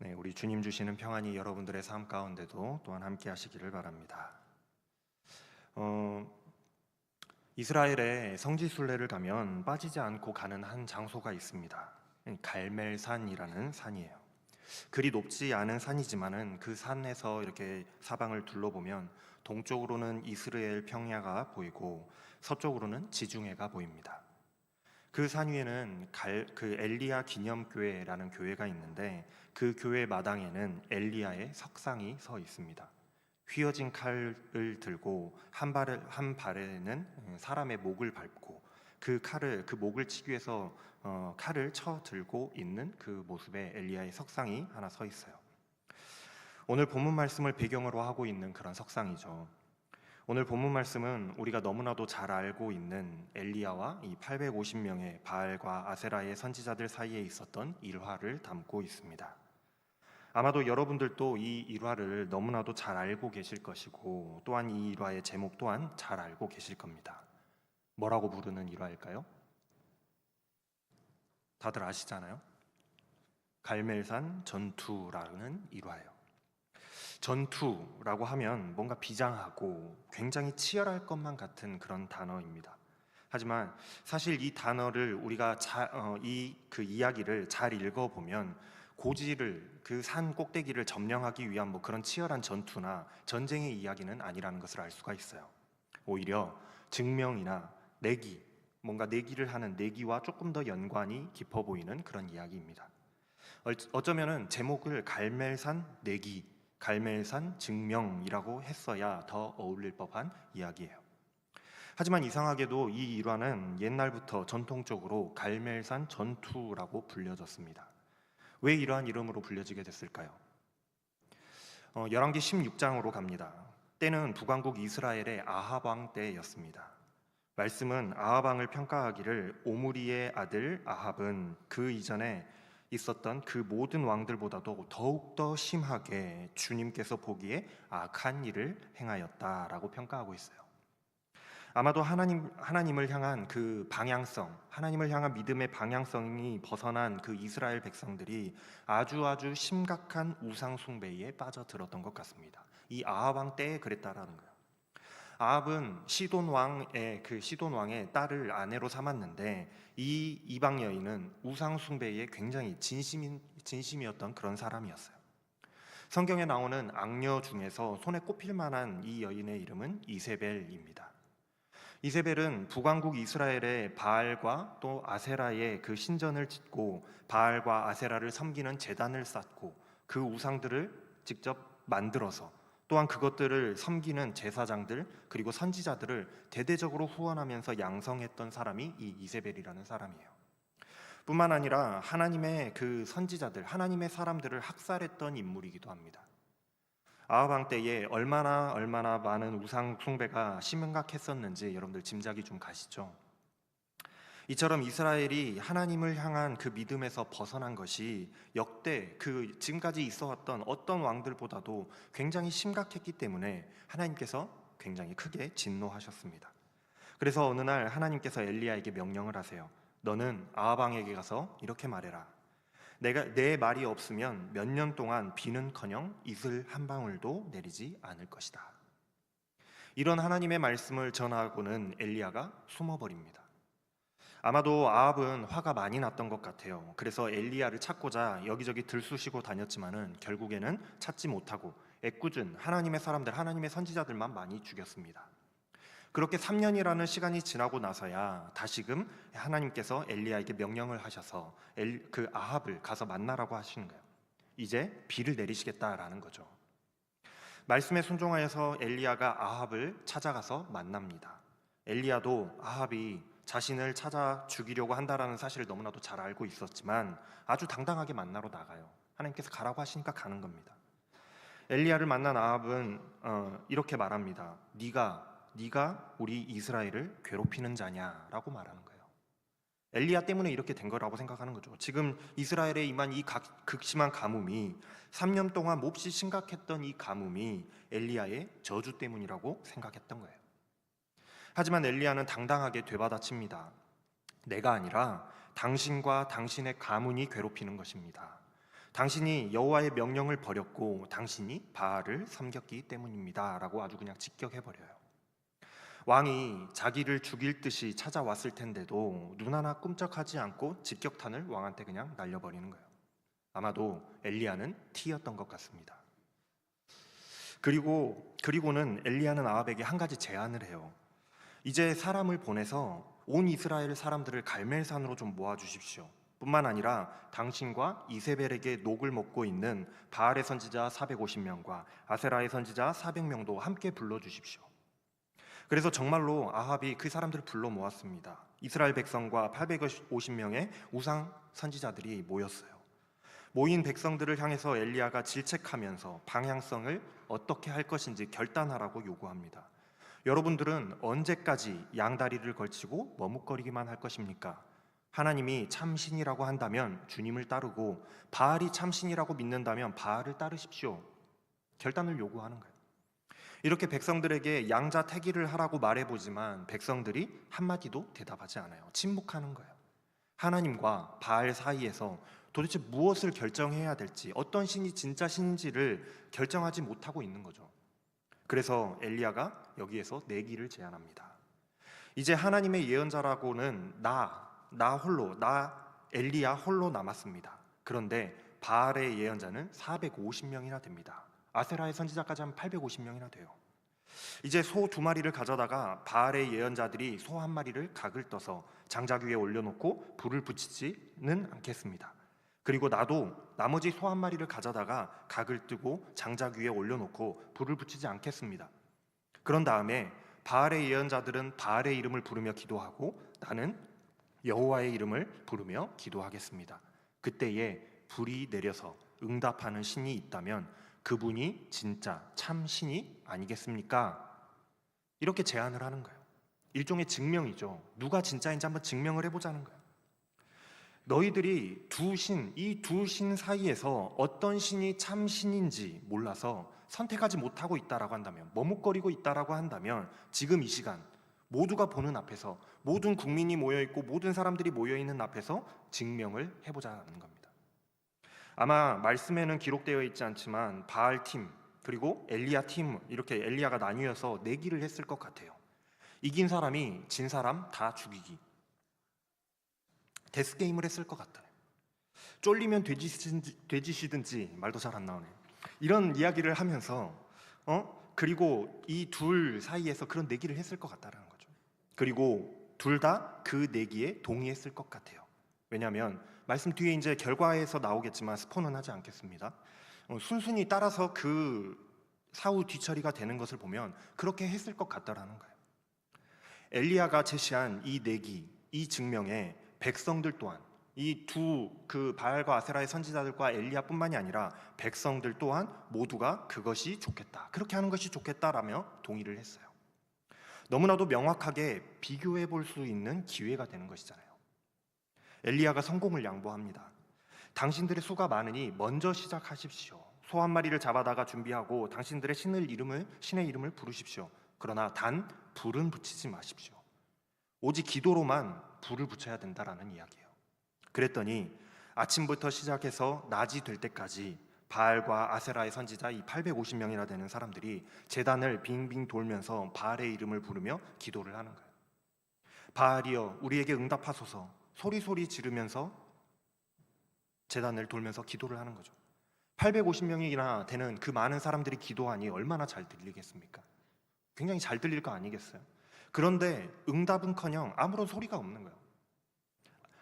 네, 우리 주님 주시는 평안이 여러분들의 삶 가운데도 또한 함께 하시기를 바랍니다. 어, 이스라엘의 성지순례를 가면 빠지지 않고 가는 한 장소가 있습니다. 갈멜산이라는 산이에요. 그리 높지 않은 산이지만은 그 산에서 이렇게 사방을 둘러보면 동쪽으로는 이스라엘 평야가 보이고 서쪽으로는 지중해가 보입니다. 그 산 위에는 그 엘리야 기념교회라는 교회가 있는데 그 교회 마당에는 엘리야의 석상이 서 있습니다. 휘어진 칼을 들고 한 발에는 사람의 목을 밟고 그 목을 치기 위해서 칼을 쳐 들고 있는 그 모습의 엘리야의 석상이 하나 서 있어요. 오늘 본문 말씀을 배경으로 하고 있는 그런 석상이죠. 오늘 본문 말씀은 우리가 너무나도 잘 알고 있는 엘리야와 이 850명의 바알과 아세라의 선지자들 사이에 있었던 일화를 담고 있습니다. 아마도 여러분들도 이 일화를 너무나도 잘 알고 계실 것이고 또한 이 일화의 제목 또한 잘 알고 계실 겁니다. 뭐라고 부르는 일화일까요? 다들 아시잖아요. 갈멜산 전투라는 일화예요. 전투라고 하면 뭔가 비장하고 굉장히 치열할 것만 같은 그런 단어입니다. 하지만 사실 이 단어를 우리가 그 이야기를 잘 읽어보면 그 산 꼭대기를 점령하기 위한 뭐 그런 치열한 전투나 전쟁의 이야기는 아니라는 것을 알 수가 있어요. 오히려 증명이나 뭔가 내기를 하는 내기와 조금 더 연관이 깊어 보이는 그런 이야기입니다. 어쩌면은 제목을 갈멜산 내기, 갈멜산 증명이라고 했어야 더 어울릴 법한 이야기예요. 하지만 이상하게도 이 일화는 옛날부터 전통적으로 갈멜산 전투라고 불려졌습니다. 왜 이러한 이름으로 불려지게 됐을까요? 열왕기 16장으로 갑니다. 때는 북왕국 이스라엘의 아합 왕 때였습니다. 말씀은 아합 왕을 평가하기를 오므리의 아들 아합은 그 이전에 있었던 그 모든 왕들보다도 더욱더 심하게 주님께서 보기에 악한 일을 행하였다라고 평가하고 있어요. 아마도 하나님을 향한 그 방향성, 하나님을 향한 믿음의 방향성이 벗어난 그 이스라엘 백성들이 아주 심각한 우상 숭배에 빠져들었던 것 같습니다. 이 아합 왕 때에 그랬다라는 거예요. 아합은 시돈 왕의 딸을 아내로 삼았는데 이 이방 여인은 우상 숭배에 굉장히 진심이었던 그런 사람이었어요. 성경에 나오는 악녀 중에서 손에 꼽힐 만한 이 여인의 이름은 이세벨입니다. 이세벨은 북왕국 이스라엘의 바알과 또 아세라의 그 신전을 짓고 바알과 아세라를 섬기는 제단을 쌓고 그 우상들을 직접 만들어서 또한 그것들을 섬기는 제사장들 그리고 선지자들을 대대적으로 후원하면서 양성했던 사람이 이 이세벨이라는 사람이에요. 뿐만 아니라 하나님의 그 선지자들, 하나님의 사람들을 학살했던 인물이기도 합니다. 아합 왕 때에 얼마나 많은 우상 숭배가 심각했었는지 여러분들 짐작이 좀 가시죠? 이처럼 이스라엘이 하나님을 향한 그 믿음에서 벗어난 것이 역대 그 지금까지 있어왔던 어떤 왕들보다도 굉장히 심각했기 때문에 하나님께서 굉장히 크게 진노하셨습니다. 그래서 어느 날 하나님께서 엘리야에게 명령을 하세요. 너는 아합 왕에게 가서 이렇게 말해라. 내 말이 없으면 몇 년 동안 비는커녕 이슬 한 방울도 내리지 않을 것이다. 이런 하나님의 말씀을 전하고는 엘리야가 숨어버립니다. 아마도 아합은 화가 많이 났던 것 같아요. 그래서 엘리야를 찾고자 여기저기 들쑤시고 다녔지만은 결국에는 찾지 못하고 애꿎은 하나님의 사람들, 하나님의 선지자들만 많이 죽였습니다. 그렇게 3년이라는 시간이 지나고 나서야 다시금 하나님께서 엘리야에게 명령을 하셔서 그 아합을 가서 만나라고 하시는 거예요. 이제 비를 내리시겠다라는 거죠. 말씀에 순종하여서 엘리야가 아합을 찾아가서 만납니다. 엘리야도 아합이 자신을 찾아 죽이려고 한다라는 사실을 너무나도 잘 알고 있었지만 아주 당당하게 만나러 나가요. 하나님께서 가라고 하시니까 가는 겁니다. 엘리야를 만난 아합은 이렇게 말합니다. 네가 우리 이스라엘을 괴롭히는 자냐라고 말하는 거예요. 엘리야 때문에 이렇게 된 거라고 생각하는 거죠. 지금 이스라엘에 임한 이 극심한 가뭄이 3년 동안 몹시 심각했던 이 가뭄이 엘리야의 저주 때문이라고 생각했던 거예요. 하지만 엘리야는 당당하게 되받아칩니다. 내가 아니라 당신과 당신의 가문이 괴롭히는 것입니다. 당신이 여호와의 명령을 버렸고 당신이 바알을 섬겼기 때문입니다 라고 아주 그냥 직격해버려요. 왕이 자기를 죽일 듯이 찾아왔을 텐데도 눈 하나 꿈쩍하지 않고 직격탄을 왕한테 그냥 날려버리는 거예요. 아마도 엘리야는 T였던 것 같습니다. 그리고는 엘리야는 아합에게 한 가지 제안을 해요. 이제 사람을 보내서 온 이스라엘 사람들을 갈멜산으로 좀 모아주십시오. 뿐만 아니라 당신과 이세벨에게 녹을 먹고 있는 바알의 선지자 450명과 아세라의 선지자 400명도 함께 불러주십시오. 그래서 정말로 아합이 그 사람들을 불러 모았습니다. 이스라엘 백성과 850명의 우상 선지자들이 모였어요. 모인 백성들을 향해서 엘리야가 질책하면서 방향성을 어떻게 할 것인지 결단하라고 요구합니다. 여러분들은 언제까지 양다리를 걸치고 머뭇거리기만 할 것입니까? 하나님이 참신이라고 한다면 주님을 따르고 바알이 참신이라고 믿는다면 바알을 따르십시오. 결단을 요구하는 거예요. 이렇게 백성들에게 양자택일을 하라고 말해보지만 백성들이 한마디도 대답하지 않아요. 침묵하는 거예요. 하나님과 바알 사이에서 도대체 무엇을 결정해야 될지, 어떤 신이 진짜 신인지를 결정하지 못하고 있는 거죠. 그래서 엘리야가 여기에서 내기를 제안합니다. 이제 하나님의 예언자라고는 나 엘리야 홀로 남았습니다. 그런데 바알의 예언자는 450명이나 됩니다. 아세라의 선지자까지 하면 850명이나 돼요. 이제 소 2마리를 가져다가 바알의 예언자들이 소 1마리를 각을 떠서 장작 위에 올려놓고 불을 붙이지는 않겠습니다. 그리고 나도 나머지 소 1마리를 가져다가 각을 뜨고 장작 위에 올려놓고 불을 붙이지 않겠습니다. 그런 다음에 바알의 예언자들은 바알의 이름을 부르며 기도하고 나는 여호와의 이름을 부르며 기도하겠습니다. 그때에 불이 내려서 응답하는 신이 있다면 그분이 진짜 참 신이 아니겠습니까? 이렇게 제안을 하는 거예요. 일종의 증명이죠. 누가 진짜인지 한번 증명을 해보자는 거예요. 너희들이 이 두 신 사이에서 어떤 신이 참 신인지 몰라서 선택하지 못하고 있다라고 한다면, 머뭇거리고 있다라고 한다면 지금 이 시간 모두가 보는 앞에서, 모든 국민이 모여있고 모든 사람들이 모여있는 앞에서 증명을 해보자는 겁니다. 아마 말씀에는 기록되어 있지 않지만 바알 팀 그리고 엘리야 팀, 이렇게 엘리야가 나뉘어서 내기를 했을 것 같아요. 이긴 사람이 진 사람 다 죽이기, 데스게임을 했을 것 같아요. 쫄리면 돼지시든지, 말도 잘 안 나오네. 이런 이야기를 하면서 그리고 이 둘 사이에서 그런 내기를 했을 것 같다라는 거죠. 그리고 둘 다 그 내기에 동의했을 것 같아요. 왜냐하면 말씀 뒤에 이제 결과에서 나오겠지만 스포는 하지 않겠습니다. 순순히 따라서 그 사후 뒤처리가 되는 것을 보면 그렇게 했을 것 같다라는 거예요. 엘리야가 제시한 이 내기, 이 증명에 백성들 또한, 이 그 바알과 아세라의 선지자들과 엘리야뿐만이 아니라 백성들 또한 모두가 그것이 좋겠다, 그렇게 하는 것이 좋겠다라며 동의를 했어요. 너무나도 명확하게 비교해 볼 수 있는 기회가 되는 것이잖아요. 엘리야가 성공을 양보합니다. 당신들의 수가 많으니 먼저 시작하십시오. 소 1마리를 잡아다가 준비하고 당신들의 신의 이름을 부르십시오. 그러나 단 불은 붙이지 마십시오. 오직 기도로만 불을 붙여야 된다라는 이야기예요. 그랬더니 아침부터 시작해서 낮이 될 때까지 바알과 아세라의 선지자 이 850명이나 되는 사람들이 제단을 빙빙 돌면서 바알의 이름을 부르며 기도를 하는 거예요. 바알이여 우리에게 응답하소서, 소리소리 지르면서 제단을 돌면서 기도를 하는 거죠. 850명이나 되는 그 많은 사람들이 기도하니 얼마나 잘 들리겠습니까? 굉장히 잘 들릴 거 아니겠어요? 그런데 응답은커녕 아무런 소리가 없는 거예요.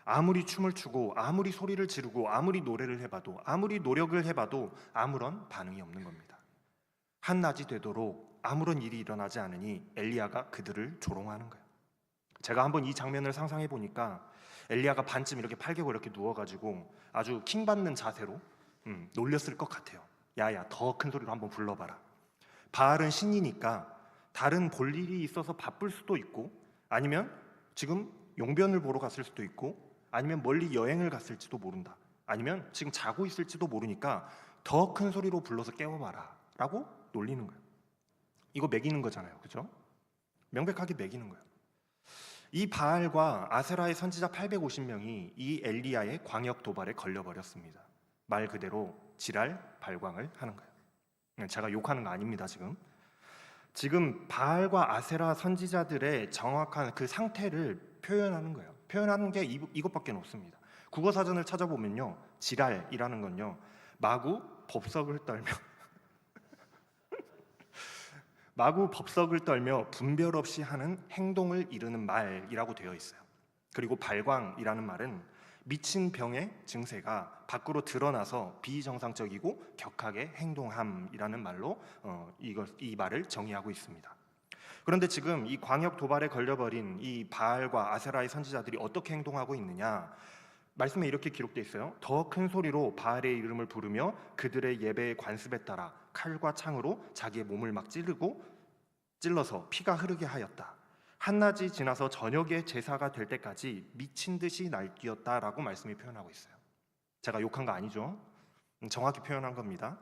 아무리 춤을 추고 아무리 소리를 지르고 아무리 노래를 해봐도, 아무리 노력을 해봐도 아무런 반응이 없는 겁니다. 한낮이 되도록 아무런 일이 일어나지 않으니 엘리야가 그들을 조롱하는 거예요. 제가 한번 이 장면을 상상해 보니까 엘리야가 반쯤 이렇게 팔개고 이렇게 누워가지고 아주 킹받는 자세로 놀렸을 것 같아요. 야야, 더 큰 소리로 한번 불러봐라. 바알은 신이니까 다른 볼 일이 있어서 바쁠 수도 있고, 아니면 지금 용변을 보러 갔을 수도 있고, 아니면 멀리 여행을 갔을지도 모른다, 아니면 지금 자고 있을지도 모르니까 더 큰 소리로 불러서 깨워봐라 라고 놀리는 거예요. 이거 매기는 거잖아요, 그죠? 명백하게 매기는 거예요. 이 바알과 아세라의 선지자 850명이 이 엘리야의 광역 도발에 걸려버렸습니다. 말 그대로 지랄 발광을 하는 거예요. 제가 욕하는 거 아닙니다. 지금 바알과 아세라 선지자들의 정확한 그 상태를 표현하는 거예요. 표현하는 게 이것밖에 없습니다. 국어 사전을 찾아보면요, 지랄이라는 건요, 마구 법석을 떨며 마구 법석을 떨며 분별 없이 하는 행동을 이르는 말이라고 되어 있어요. 그리고 발광이라는 말은 미친 병의 증세가 밖으로 드러나서 비정상적이고 격하게 행동함이라는 말로 이 말을 정의하고 있습니다. 그런데 지금 이 광역 도발에 걸려버린 이 바알과 아세라의 선지자들이 어떻게 행동하고 있느냐? 말씀에 이렇게 기록되어 있어요. 더 큰 소리로 바알의 이름을 부르며 그들의 예배의 관습에 따라 칼과 창으로 자기의 몸을 막 찔러서 피가 흐르게 하였다. 한낮이 지나서 저녁에 제사가 될 때까지 미친 듯이 날뛰었다라고 말씀이 표현하고 있어요. 제가 욕한 거 아니죠? 정확히 표현한 겁니다.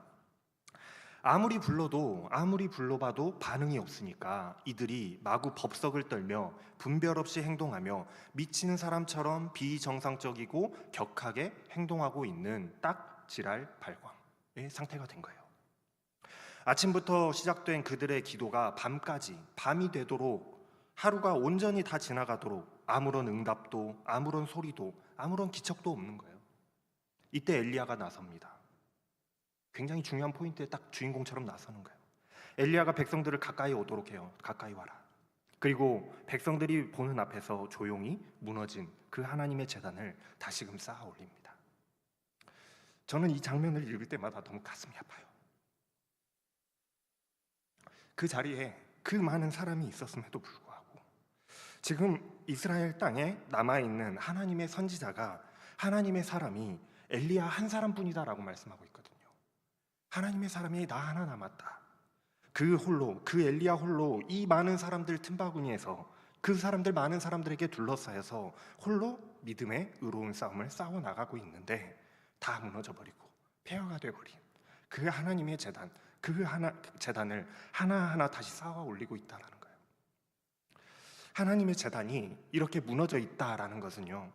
아무리 불러봐도 반응이 없으니까 이들이 마구 법석을 떨며 분별 없이 행동하며 미친 사람처럼 비정상적이고 격하게 행동하고 있는 딱 지랄 발광의 상태가 된 거예요. 아침부터 시작된 그들의 기도가 밤이 되도록 하루가 온전히 다 지나가도록 아무런 응답도 아무런 소리도 아무런 기척도 없는 거예요. 이때 엘리야가 나섭니다. 굉장히 중요한 포인트에 딱 주인공처럼 나서는 거예요. 엘리야가 백성들을 가까이 오도록 해요. 가까이 와라. 그리고 백성들이 보는 앞에서 조용히 무너진 그 하나님의 제단을 다시금 쌓아 올립니다. 저는 이 장면을 읽을 때마다 너무 가슴이 아파요. 그 자리에 그 많은 사람이 있었음에도 불구하고 지금 이스라엘 땅에 남아있는 하나님의 선지자가, 하나님의 사람이 엘리야 한 사람뿐이다라고 말씀하고 있거든요. 하나님의 사람이 나 하나 남았다. 그 엘리야 홀로 이 많은 사람들 틈바구니에서 많은 사람들에게 둘러싸여서 홀로 믿음의 의로운 싸움을 싸워나가고 있는데 다 무너져버리고 폐허가 돼버린 그 하나님의 제단을 하나하나 다시 쌓아 올리고 있다는 거예요. 하나님의 제단이 이렇게 무너져 있다라는 것은요,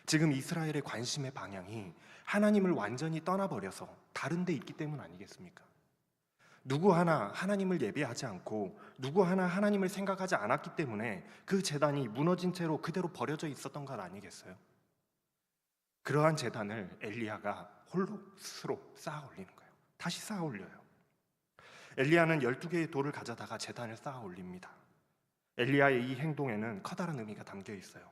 지금 이스라엘의 관심의 방향이 하나님을 완전히 떠나버려서 다른 데 있기 때문 아니겠습니까? 누구 하나 하나님을 예배하지 않고 누구 하나 하나님을 생각하지 않았기 때문에 그 제단이 무너진 채로 그대로 버려져 있었던 것 아니겠어요? 그러한 제단을 엘리야가 홀로 스스로 쌓아 올리는 거예요. 다시 쌓아 올려요. 엘리야는 12개의 돌을 가져다가 제단을 쌓아 올립니다. 엘리야의 이 행동에는 커다란 의미가 담겨 있어요.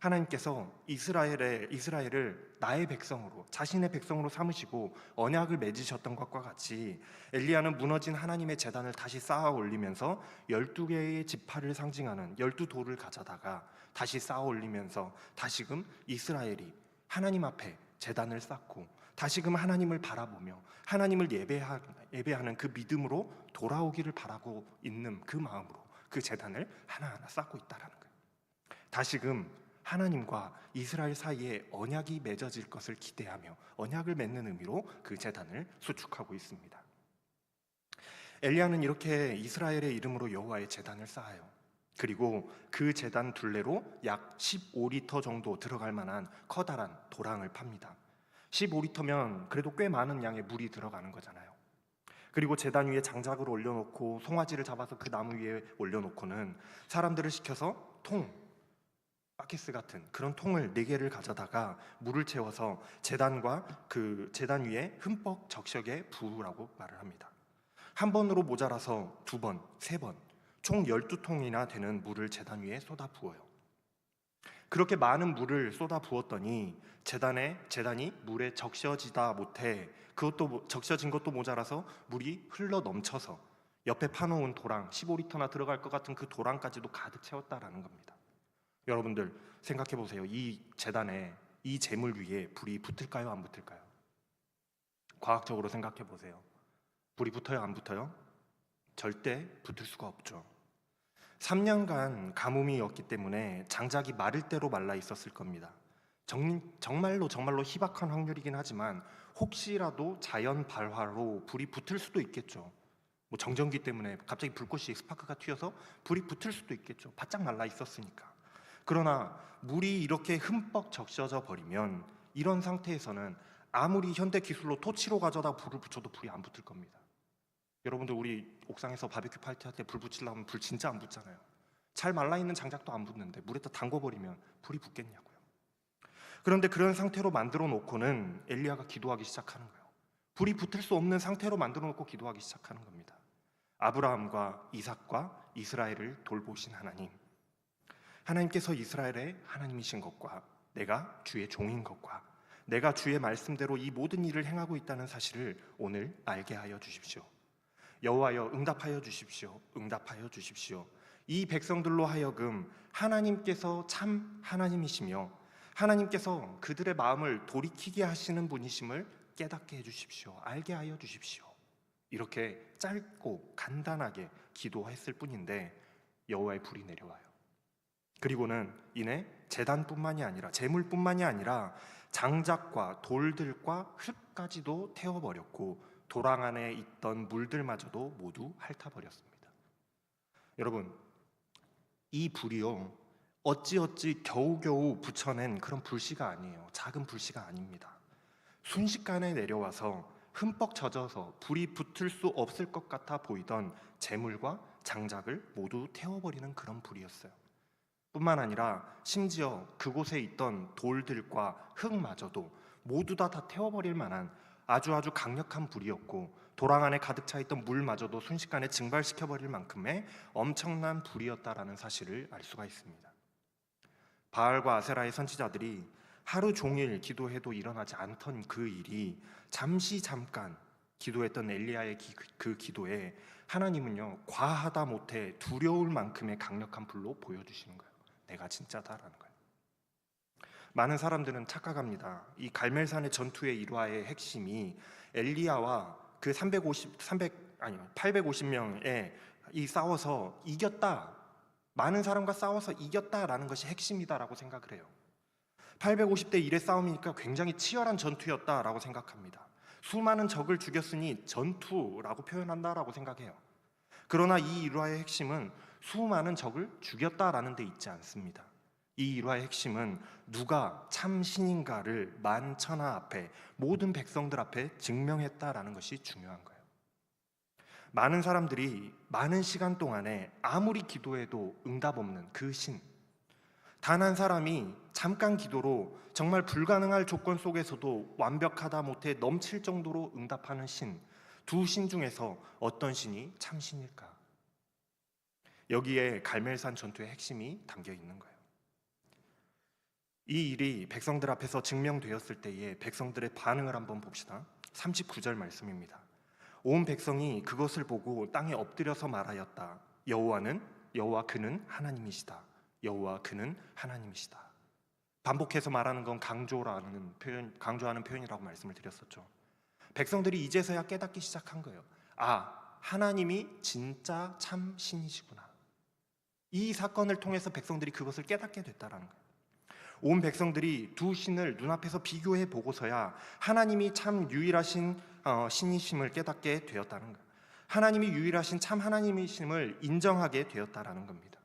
하나님께서 이스라엘을 나의 백성으로, 자신의 백성으로 삼으시고 언약을 맺으셨던 것과 같이 엘리야는 무너진 하나님의 제단을 다시 쌓아 올리면서 12개의 지파를 상징하는 12돌을 가져다가 다시 쌓아 올리면서 다시금 이스라엘이 하나님 앞에 제단을 쌓고 다시금 하나님을 바라보며 하나님을 예배하는 그 믿음으로 돌아오기를 바라고 있는 그 마음으로 그 제단을 하나하나 쌓고 있다는 거예요. 다시금 하나님과 이스라엘 사이에 언약이 맺어질 것을 기대하며 언약을 맺는 의미로 그 제단을 수축하고 있습니다. 엘리야는 이렇게 이스라엘의 이름으로 여호와의 제단을 쌓아요. 그리고 그 제단 둘레로 약 15리터 정도 들어갈 만한 커다란 도랑을 팝니다. 15리터면 그래도 꽤 많은 양의 물이 들어가는 거잖아요. 그리고 제단 위에 장작을 올려놓고 송아지를 잡아서 그 나무 위에 올려놓고는 사람들을 시켜서 바케스 같은 그런 통을 4개를 가져다가 물을 채워서 제단과 그 제단 위에 흠뻑 적셔게 부으라고 말을 합니다. 한 번으로 모자라서 2번, 3번, 총 12통이나 되는 물을 제단 위에 쏟아 부어요. 그렇게 많은 물을 쏟아 부었더니 제단이 물에 적셔지다 못해 적셔진 것도 모자라서 물이 흘러 넘쳐서 옆에 파놓은 도랑 15리터나 들어갈 것 같은 그 도랑까지도 가득 채웠다라는 겁니다. 여러분들 생각해 보세요. 이 제단에 이 제물 위에 불이 붙을까요? 안 붙을까요? 과학적으로 생각해 보세요. 불이 붙어요? 안 붙어요? 절대 붙을 수가 없죠. 3년간 가뭄이었기 때문에 장작이 마를 대로 말라 있었을 겁니다. 정말로 희박한 확률이긴 하지만 혹시라도 자연 발화로 불이 붙을 수도 있겠죠. 정전기 때문에 갑자기 불꽃이 스파크가 튀어서 불이 붙을 수도 있겠죠. 바짝 말라 있었으니까. 그러나 물이 이렇게 흠뻑 적셔져 버리면 이런 상태에서는 아무리 현대 기술로 토치로 가져다 불을 붙여도 불이 안 붙을 겁니다. 여러분들 우리 옥상에서 바비큐 파티할 때 불 붙이려면 불 진짜 안 붙잖아요. 잘 말라있는 장작도 안 붙는데 물에다 담궈버리면 불이 붙겠냐고요. 그런데 그런 상태로 만들어 놓고는 엘리야가 기도하기 시작하는 거예요. 불이 붙을 수 없는 상태로 만들어 놓고 기도하기 시작하는 겁니다. 아브라함과 이삭과 이스라엘을 돌보신 하나님, 하나님께서 이스라엘의 하나님이신 것과 내가 주의 종인 것과 내가 주의 말씀대로 이 모든 일을 행하고 있다는 사실을 오늘 알게 하여 주십시오. 여호와여 응답하여 주십시오. 응답하여 주십시오. 이 백성들로 하여금 하나님께서 참 하나님이시며 하나님께서 그들의 마음을 돌이키게 하시는 분이심을 깨닫게 해주십시오. 알게 하여 주십시오. 이렇게 짧고 간단하게 기도했을 뿐인데 여호와의 불이 내려와요. 그리고는 이내 제단뿐만이 아니라 제물뿐만이 아니라 장작과 돌들과 흙까지도 태워버렸고 도랑 안에 있던 물들마저도 모두 핥아버렸습니다. 여러분, 이 불이요 어찌어찌 겨우겨우 붙여낸 그런 불씨가 아니에요. 작은 불씨가 아닙니다. 순식간에 내려와서 흠뻑 젖어서 불이 붙을 수 없을 것 같아 보이던 재물과 장작을 모두 태워버리는 그런 불이었어요. 뿐만 아니라 심지어 그곳에 있던 돌들과 흙마저도 모두 다 태워버릴 만한 아주 강력한 불이었고 도랑 안에 가득 차 있던 물마저도 순식간에 증발시켜버릴 만큼의 엄청난 불이었다라는 사실을 알 수가 있습니다. 바알과 아세라의 선지자들이 하루 종일 기도해도 일어나지 않던 그 일이 잠깐 기도했던 엘리야의 그 기도에 하나님은요 과하다 못해 두려울 만큼의 강력한 불로 보여주시는 거예요. 내가 진짜다라는 거예요. 많은 사람들은 착각합니다. 이 갈멜산의 전투의 일화의 핵심이 엘리야와 그 850명의 이 싸워서 이겼다, 많은 사람과 싸워서 이겼다라는 것이 핵심이다라고 생각을 해요. 850대 1의 싸움이니까 굉장히 치열한 전투였다라고 생각합니다. 수많은 적을 죽였으니 전투라고 표현한다라고 생각해요. 그러나 이 일화의 핵심은 수많은 적을 죽였다라는 데 있지 않습니다. 이 일화의 핵심은 누가 참 신인가를 만천하 앞에 모든 백성들 앞에 증명했다라는 것이 중요한 거예요. 많은 사람들이 많은 시간 동안에 아무리 기도해도 응답 없는 그 신, 단 한 사람이 잠깐 기도로 정말 불가능할 조건 속에서도 완벽하다 못해 넘칠 정도로 응답하는 신, 두 신 중에서 어떤 신이 참 신일까? 여기에 갈멜산 전투의 핵심이 담겨 있는 거예요. 이 일이 백성들 앞에서 증명되었을 때에 백성들의 반응을 한번 봅시다. 39절 말씀입니다. 온 백성이 그것을 보고 땅에 엎드려서 말하였다. 여호와 그는 하나님이시다. 여호와 그는 하나님이시다. 반복해서 말하는 건 강조하는 표현이라고 말씀을 드렸었죠. 백성들이 이제서야 깨닫기 시작한 거예요. 하나님이 진짜 참 신이시구나. 이 사건을 통해서 백성들이 그것을 깨닫게 됐다라는 거예요. 온 백성들이 두 신을 눈앞에서 비교해 보고서야 하나님이 참 유일하신 신이심을 깨닫게 되었다는 거예요. 하나님이 유일하신 참 하나님이심을 인정하게 되었다라는 겁니다.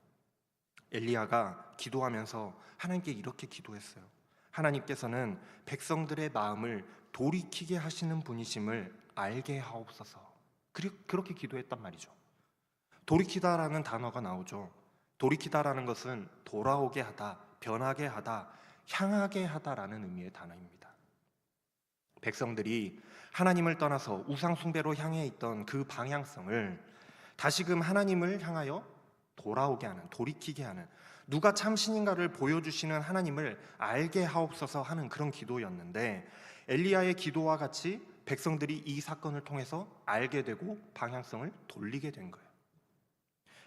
엘리야가 기도하면서 하나님께 이렇게 기도했어요. 하나님께서는 백성들의 마음을 돌이키게 하시는 분이심을 알게 하옵소서. 그렇게 기도했단 말이죠. 돌이키다라는 단어가 나오죠. 돌이키다라는 것은 돌아오게 하다, 변하게 하다, 향하게 하다라는 의미의 단어입니다. 백성들이 하나님을 떠나서 우상 숭배로 향해 있던 그 방향성을 다시금 하나님을 향하여 돌아오게 하는, 돌이키게 하는, 누가 참 신인가를 보여주시는 하나님을 알게 하옵소서 하는 그런 기도였는데, 엘리야의 기도와 같이 백성들이 이 사건을 통해서 알게 되고 방향성을 돌리게 된 거예요.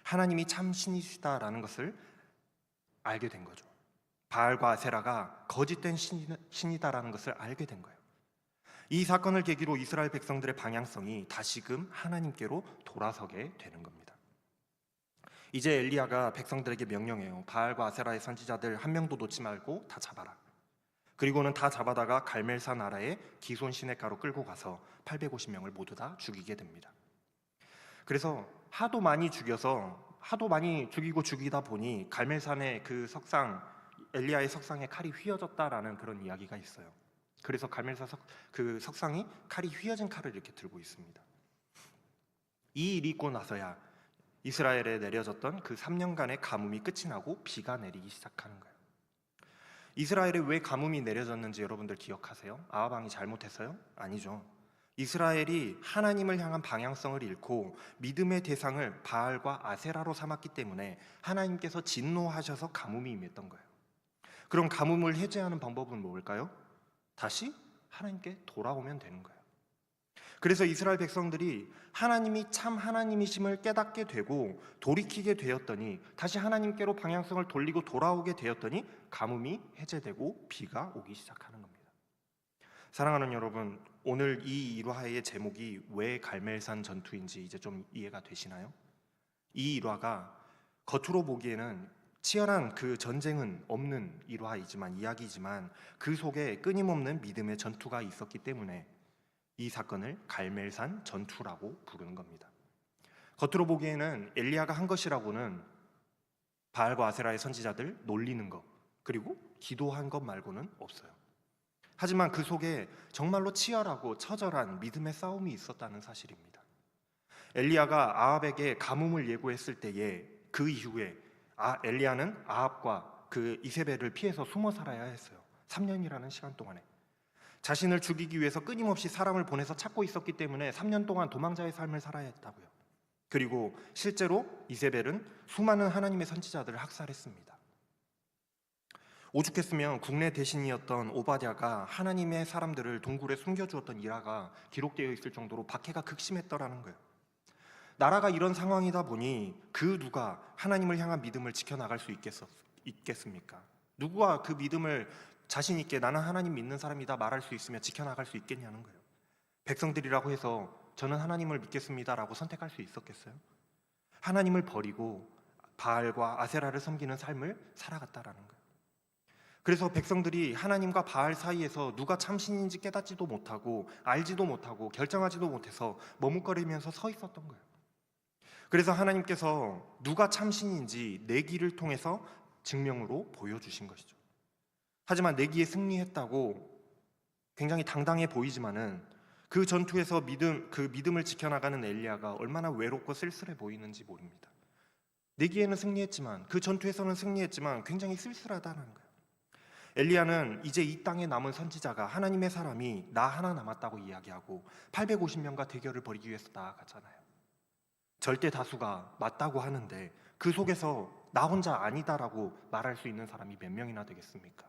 하나님이 참 신이시다라는 것을 알게 된 거죠. 바알과 아세라가 거짓된 신이다라는 것을 알게 된 거예요. 이 사건을 계기로 이스라엘 백성들의 방향성이 다시금 하나님께로 돌아서게 되는 겁니다. 이제 엘리야가 백성들에게 명령해요. 바알과 아세라의 선지자들 한 명도 놓지 말고 다 잡아라. 그리고는 다 잡아다가 갈멜산 나라의 기손 시냇가로 끌고 가서 850명을 모두 다 죽이게 됩니다. 그래서 하도 많이 죽이고 죽이다 보니 갈멜산의 그 석상, 엘리야의 석상에 칼이 휘어졌다라는 그런 이야기가 있어요. 그래서 갈멜산 그 석상이 칼이 휘어진 칼을 이렇게 들고 있습니다. 이 일이 있고 나서야 이스라엘에 내려졌던 그 3년간의 가뭄이 끝이 나고 비가 내리기 시작하는 거예요. 이스라엘에 왜 가뭄이 내려졌는지 여러분들 기억하세요? 아합 왕이 잘못했어요? 아니죠. 이스라엘이 하나님을 향한 방향성을 잃고 믿음의 대상을 바알과 아세라로 삼았기 때문에 하나님께서 진노하셔서 가뭄이 임했던 거예요. 그럼 가뭄을 해제하는 방법은 뭘까요? 다시 하나님께 돌아오면 되는 거예요. 그래서 이스라엘 백성들이 하나님이 참 하나님이심을 깨닫게 되고 돌이키게 되었더니, 다시 하나님께로 방향성을 돌리고 돌아오게 되었더니 가뭄이 해제되고 비가 오기 시작하는 겁니다. 사랑하는 여러분, 오늘 이 일화의 제목이 왜 갈멜산 전투인지 이제 좀 이해가 되시나요? 이 일화가 겉으로 보기에는 치열한 그 전쟁은 없는 이야기이지만 그 속에 끊임없는 믿음의 전투가 있었기 때문에 이 사건을 갈멜산 전투라고 부르는 겁니다. 겉으로 보기에는 엘리야가 한 것이라고는 바알과 아세라의 선지자들 놀리는 것, 그리고 기도한 것 말고는 없어요. 하지만 그 속에 정말로 치열하고 처절한 믿음의 싸움이 있었다는 사실입니다. 엘리야가 아합에게 가뭄을 예고했을 때에 그 이후에 엘리야는 아합과 그 이세벨을 피해서 숨어 살아야 했어요. 3년이라는 시간 동안에 자신을 죽이기 위해서 끊임없이 사람을 보내서 찾고 있었기 때문에 3년 동안 도망자의 삶을 살아야 했다고요. 그리고 실제로 이세벨은 수많은 하나님의 선지자들을 학살했습니다. 오죽했으면 국내 대신이었던 오바댜가 하나님의 사람들을 동굴에 숨겨주었던 일화가 기록되어 있을 정도로 박해가 극심했더라는 거예요. 나라가 이런 상황이다 보니 그 누가 하나님을 향한 믿음을 지켜나갈 수 있겠습니까? 누구가 그 믿음을 자신 있게 나는 하나님 믿는 사람이다 말할 수 있으며 지켜나갈 수 있겠냐는 거예요. 백성들이라고 해서 저는 하나님을 믿겠습니다라고 선택할 수 있었겠어요? 하나님을 버리고 바알과 아세라를 섬기는 삶을 살아갔다라는 거예요. 그래서 백성들이 하나님과 바알 사이에서 누가 참신인지 깨닫지도 못하고 알지도 못하고 결정하지도 못해서 머뭇거리면서 서 있었던 거예요. 그래서 하나님께서 누가 참신인지 내기를 통해서 증명으로 보여주신 것이죠. 하지만 내기에 승리했다고 굉장히 당당해 보이지만은 그 전투에서 믿음을 지켜나가는 엘리야가 얼마나 외롭고 쓸쓸해 보이는지 모릅니다. 내기에는 승리했지만, 그 전투에서는 승리했지만 굉장히 쓸쓸하다는 거예요. 엘리야는 이제 이 땅에 남은 선지자가 하나님의 사람이 나 하나 남았다고 이야기하고 850명과 대결을 벌이기 위해서 나아갔잖아요. 절대 다수가 맞다고 하는데 그 속에서 나 혼자 아니다라고 말할 수 있는 사람이 몇 명이나 되겠습니까?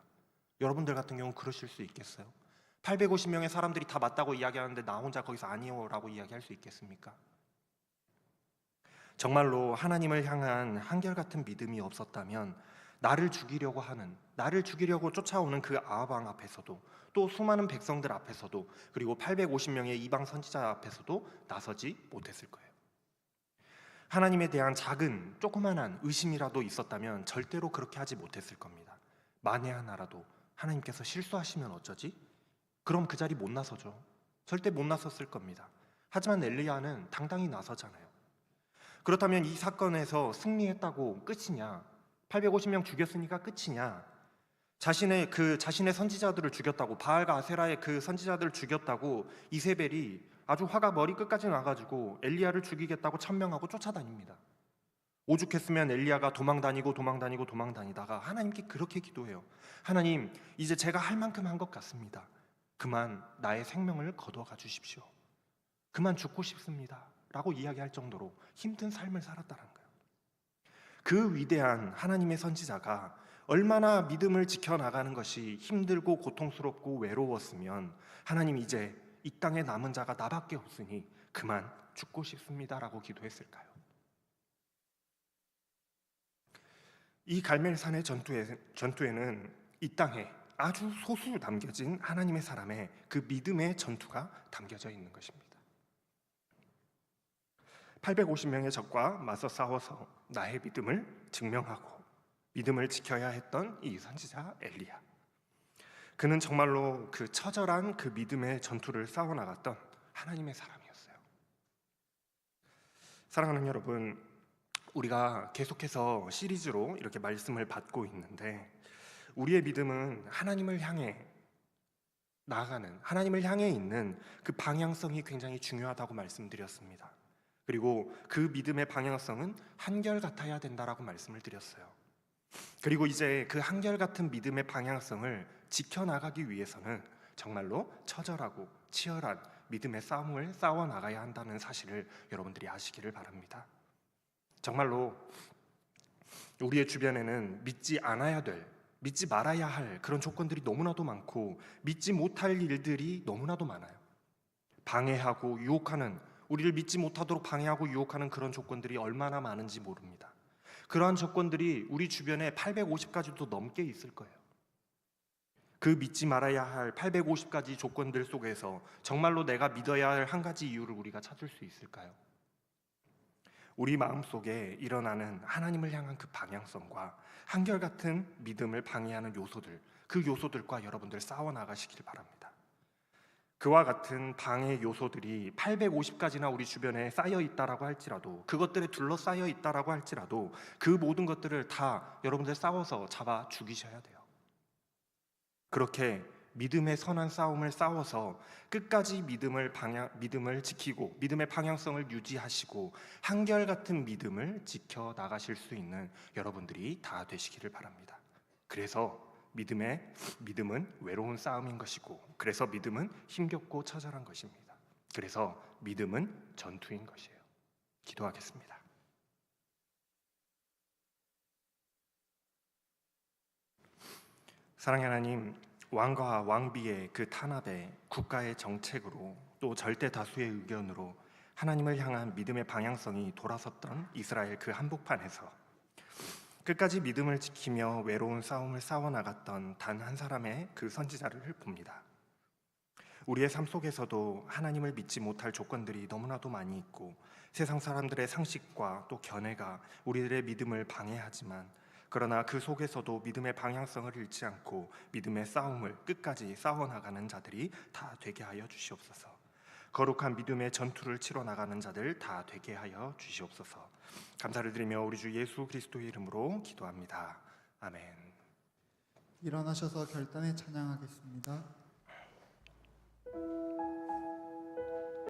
여러분들 같은 경우는 그러실 수 있겠어요? 850명의 사람들이 다 맞다고 이야기하는데 나 혼자 거기서 아니요라고 이야기할 수 있겠습니까? 정말로 하나님을 향한 한결같은 믿음이 없었다면 나를 죽이려고 쫓아오는 그 아합 왕 앞에서도, 또 수많은 백성들 앞에서도, 그리고 850명의 이방 선지자 앞에서도 나서지 못했을 거예요. 하나님에 대한 작은 조그만한 의심이라도 있었다면 절대로 그렇게 하지 못했을 겁니다. 만에 하나라도 하나님께서 실수하시면 어쩌지? 그럼 그 자리 못 나서죠. 절대 못 나섰을 겁니다. 하지만 엘리야는 당당히 나서잖아요. 그렇다면 이 사건에서 승리했다고 끝이냐? 850명 죽였으니까 끝이냐? 자신의 선지자들을 죽였다고, 바알과 아세라의 그 선지자들을 죽였다고 이세벨이 아주 화가 머리 끝까지 나가지고 엘리야를 죽이겠다고 천명하고 쫓아다닙니다. 오죽했으면 엘리야가 도망다니다가 하나님께 그렇게 기도해요. 하나님, 이제 제가 할 만큼 한 것 같습니다. 그만 나의 생명을 거둬가 주십시오. 그만 죽고 싶습니다 라고 이야기할 정도로 힘든 삶을 살았다는 거예요. 그 위대한 하나님의 선지자가 얼마나 믿음을 지켜나가는 것이 힘들고 고통스럽고 외로웠으면 하나님, 이제 이 땅에 남은 자가 나밖에 없으니 그만 죽고 싶습니다라고 기도했을까요? 이 갈멜산의 전투에는 이 땅에 아주 소수 남겨진 하나님의 사람의 그 믿음의 전투가 담겨져 있는 것입니다. 850명의 적과 맞서 싸워서 나의 믿음을 증명하고 믿음을 지켜야 했던 이 선지자 엘리야. 그는 정말로 그 처절한 그 믿음의 전투를 싸워나갔던 하나님의 사람이었어요. 사랑하는 여러분, 우리가 계속해서 시리즈로 이렇게 말씀을 받고 있는데 우리의 믿음은 하나님을 향해 나아가는, 하나님을 향해 있는 그 방향성이 굉장히 중요하다고 말씀드렸습니다. 그리고 그 믿음의 방향성은 한결같아야 된다라고 말씀을 드렸어요. 그리고 이제 그 한결같은 믿음의 방향성을 지켜나가기 위해서는 정말로 처절하고 치열한 믿음의 싸움을 싸워나가야 한다는 사실을 여러분들이 아시기를 바랍니다. 정말로 우리의 주변에는 믿지 않아야 될, 믿지 말아야 할 그런 조건들이 너무나도 많고 믿지 못할 일들이 너무나도 많아요. 방해하고 유혹하는, 우리를 믿지 못하도록 방해하고 유혹하는 그런 조건들이 얼마나 많은지 모릅니다. 그러한 조건들이 우리 주변에 850가지도 넘게 있을 거예요. 그 믿지 말아야 할 850가지 조건들 속에서 정말로 내가 믿어야 할 한 가지 이유를 우리가 찾을 수 있을까요? 우리 마음속에 일어나는 하나님을 향한 그 방향성과 한결같은 믿음을 방해하는 요소들, 그 요소들과 여러분들 싸워나가시길 바랍니다. 그와 같은 방해 요소들이 850가지나 우리 주변에 쌓여 있다라고 할지라도, 그것들에 둘러싸여 있다라고 할지라도 그 모든 것들을 다 여러분들 싸워서 잡아 죽이셔야 돼요. 그렇게 믿음의 선한 싸움을 싸워서 끝까지 믿음을 지키고 믿음의 방향성을 유지하시고 한결같은 믿음을 지켜 나가실 수 있는 여러분들이 다 되시기를 바랍니다. 그래서 믿음은 외로운 싸움인 것이고, 그래서 믿음은 힘겹고 처절한 것입니다. 그래서 믿음은 전투인 것이에요. 기도하겠습니다. 사랑하는 하나님, 왕과 왕비의 그 탄압에 국가의 정책으로 또 절대 다수의 의견으로 하나님을 향한 믿음의 방향성이 돌아섰던 이스라엘 그 한복판에서 끝까지 믿음을 지키며 외로운 싸움을 싸워나갔던 단 한 사람의 그 선지자를 봅니다. 우리의 삶 속에서도 하나님을 믿지 못할 조건들이 너무나도 많이 있고 세상 사람들의 상식과 또 견해가 우리들의 믿음을 방해하지만, 그러나 그 속에서도 믿음의 방향성을 잃지 않고 믿음의 싸움을 끝까지 싸워나가는 자들이 다 되게 하여 주시옵소서. 거룩한 믿음의 전투를 치러 나가는 자들 다 되게 하여 주시옵소서. 감사를 드리며 우리 주 예수 그리스도의 이름으로 기도합니다. 아멘. 일어나셔서 결단에 찬양하겠습니다.